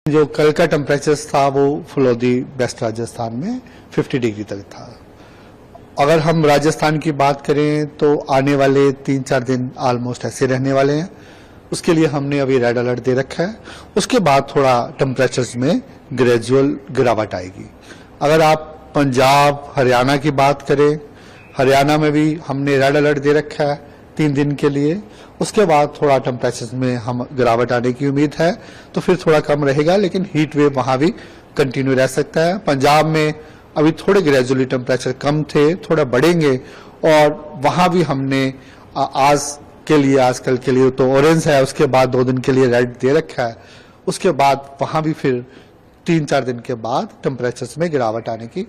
जो कल का टेम्परेचर था वो फुलौदी वेस्ट राजस्थान में 50 डिग्री तक था। अगर हम राजस्थान की बात करें तो आने वाले 3-4 दिन ऑलमोस्ट ऐसे रहने वाले हैं। उसके लिए हमने अभी रेड अलर्ट दे रखा है। उसके बाद थोड़ा टेम्परेचर्स में ग्रेजुअल गिरावट आएगी। अगर आप पंजाब हरियाणा की बात करें, हरियाणा में भी हमने रेड अलर्ट दे रखा है 3 दिन के लिए। उसके बाद थोड़ा टेम्परेचर में हम गिरावट आने की उम्मीद है, तो फिर थोड़ा कम रहेगा, लेकिन हीट वेव वहां भी कंटिन्यू रह सकता है। पंजाब में अभी थोड़े ग्रेजुअली टेम्परेचर कम थे, थोड़ा बढ़ेंगे, और वहां भी हमने आजकल के लिए तो ऑरेंज है, उसके बाद 2 दिन के लिए रेड दे रखा है। उसके बाद वहां भी फिर 3-4 दिन के बाद टेम्परेचर में गिरावट आने की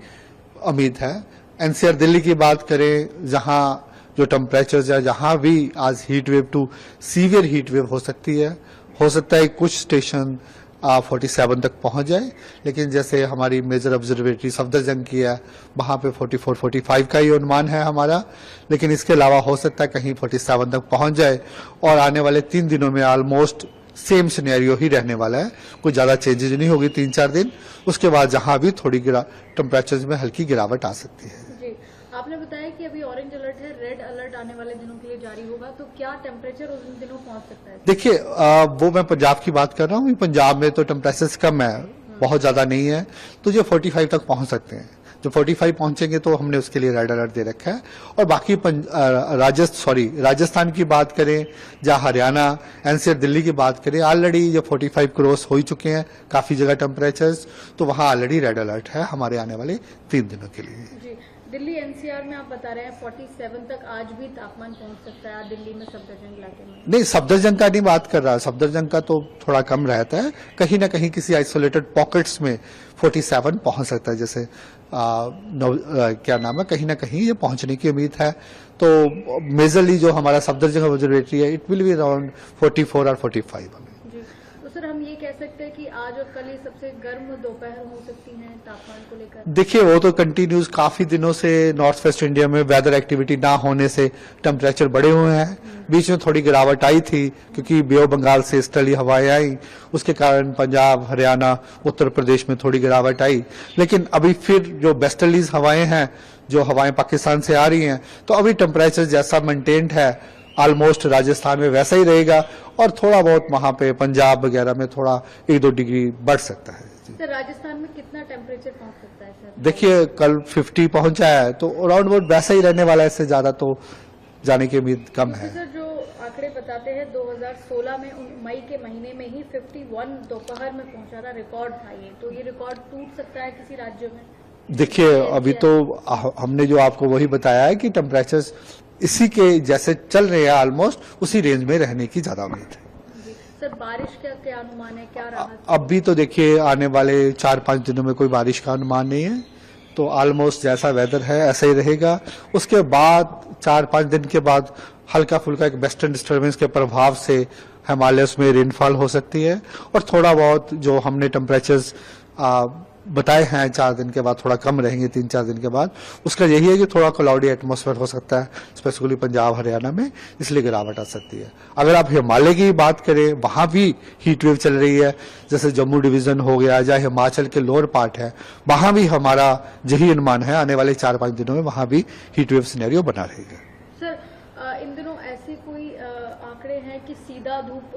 उम्मीद है। एनसीआर दिल्ली की बात करें, जहां जो टेम्परेचर है, जहां भी आज heat wave to severe heat wave हो सकती है। हो सकता है कुछ स्टेशन 47 तक पहुंच जाए, लेकिन जैसे हमारी मेजर ऑब्जर्वेटरी सफदरजंग की है, वहां पे 44-45 का ही अनुमान है हमारा। लेकिन इसके अलावा हो सकता है कहीं 47 तक पहुंच जाए, और आने वाले 3 दिनों में ऑलमोस्ट सेम सिनेरियो ही रहने वाला है। कोई ज्यादा चेंजेज नहीं होगी 3-4 दिन। उसके बाद जहां भी थोड़ी टेम्परेचर में हल्की गिरावट आ सकती है। आपने बताया कि अभी ऑरेंज अलर्ट है, रेड अलर्ट आने वाले दिनों के लिए जारी होगा, तो क्या टेम्परेचर उस दिनों पहुंच सकता है? देखिए, वो मैं पंजाब की बात कर रहा हूँ। पंजाब में तो टेम्परेचर कम है, बहुत ज्यादा नहीं है, तो जो 45 तक पहुंच सकते हैं। जो 45 पहुंचेंगे तो हमने उसके लिए रेड अलर्ट दे रखा है। और बाकी राजस्थान की बात करें, जहां हरियाणा एनसीआर दिल्ली की बात करें, ऑलरेडी जो 45 क्रॉस हो चुके हैं काफी जगह टेम्परेचर्स, तो वहां ऑलरेडी रेड अलर्ट है हमारे आने वाले 3 दिनों के लिए। दिल्ली एनसीआर में आप बता रहे हैं 47 तक आज भी तापमान पहुंच सकता है दिल्ली में, सफदरजंग इलाके में? नहीं, सफदरजंग का नहीं बात कर रहा। सफदरजंग का तो थोड़ा कम रहता है, कहीं ना कहीं किसी आइसोलेटेड पॉकेट्स में 47 पहुंच सकता है। जैसे क्या नाम है, कहीं ना कहीं ये पहुंचने की उम्मीद है। तो मेजरली जो हमारा सफदरजंग ऑब्जर्वेटरी है, इट विल बी अराउंड 44 और 45। सर, हम ये कह सकते हैं कि आज और कल ही सबसे गर्म दोपहर हो सकती है तापमान को लेकर? देखिए, वो तो कंटिन्यूस काफी दिनों से नॉर्थ वेस्ट इंडिया में वेदर एक्टिविटी ना होने से टेम्परेचर बढ़े हुए हैं। बीच में थोड़ी गिरावट आई थी क्योंकि बे ऑफ बंगाल से ईस्टर्ली हवाएं आई, उसके कारण पंजाब हरियाणा उत्तर प्रदेश में थोड़ी गिरावट आई। लेकिन अभी फिर जो वेस्टर्लीज हवाएं हैं, जो हवाएं पाकिस्तान से आ रही हैं, तो अभी टेम्परेचर जैसा मेंटेन्ड है ऑलमोस्ट राजस्थान में वैसा ही रहेगा, और थोड़ा बहुत वहां पे पंजाब वगैरह में थोड़ा 1-2 डिग्री बढ़ सकता है। सर, राजस्थान में कितना टेम्परेचर पहुंच सकता है सर? देखिए, कल 50 पहुंचा है, तो अराउंड अबाउट वैसा ही रहने वाला है। इससे ज्यादा तो जाने की उम्मीद कम है। सर, जो आंकड़े बताते हैं 2016 में मई के महीने में ही 51 दोपहर में पहुंचा था, रिकॉर्ड था ये, तो ये रिकॉर्ड टूट सकता है किसी राज्य में? देखिए, अभी तो हमने जो आपको वही बताया है कि टेम्परेचर इसी के जैसे चल रहे हैं, ऑलमोस्ट उसी रेंज में रहने की ज्यादा उम्मीद है। सर, बारिश का क्या अनुमान है, क्या रहा? अभी तो देखिए, आने वाले 4-5 दिनों में कोई बारिश का अनुमान नहीं है, तो ऑलमोस्ट जैसा वेदर है ऐसा ही रहेगा। उसके बाद 4-5 दिन के बाद हल्का फुल्का एक वेस्टर्न डिस्टर्बेंस के प्रभाव से हिमालयस में रेनफॉल हो सकती है, और थोड़ा बहुत जो हमने टेम्परेचर्स बताए हैं 4 दिन के बाद थोड़ा कम रहेंगे 3-4 दिन के बाद। उसका यही है कि थोड़ा क्लाउडी एटमॉस्फेयर हो सकता है, स्पेसिफिकली पंजाब हरियाणा में, इसलिए गिरावट आ सकती है। अगर आप हिमालय की बात करें, वहां भी हीट वेव चल रही है, जैसे जम्मू डिवीजन हो गया, या हिमाचल के लोअर पार्ट है, वहां भी हमारा यही अनुमान है आने वाले 4-5 दिनों में वहां भी हीट वेव सिनेरियो बना रहेगा। सर, इन दिनों ऐसी कोई आंकड़े हैं कि सीधा धूप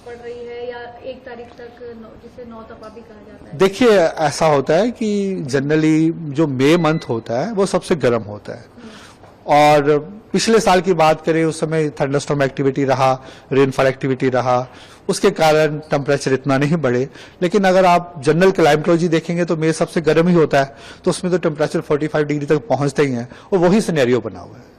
पड़ रही है, या 1 तारीख तक जिसे 9 तपा भी कहा जाता है? देखिए, ऐसा होता है कि जनरली जो मई मंथ होता है वो सबसे गर्म होता है, और पिछले साल की बात करें उस समय थंडरस्टॉर्म एक्टिविटी रहा, रेनफॉल एक्टिविटी रहा, उसके कारण टेम्परेचर इतना नहीं बढ़े। लेकिन अगर आप जनरल क्लाइमेटोलॉजी देखेंगे तो मई सबसे गर्म ही होता है, तो उसमें तो टेम्परेचर 45 डिग्री तक पहुंचते ही हैं, और वही सिनेरियो बना हुआ है।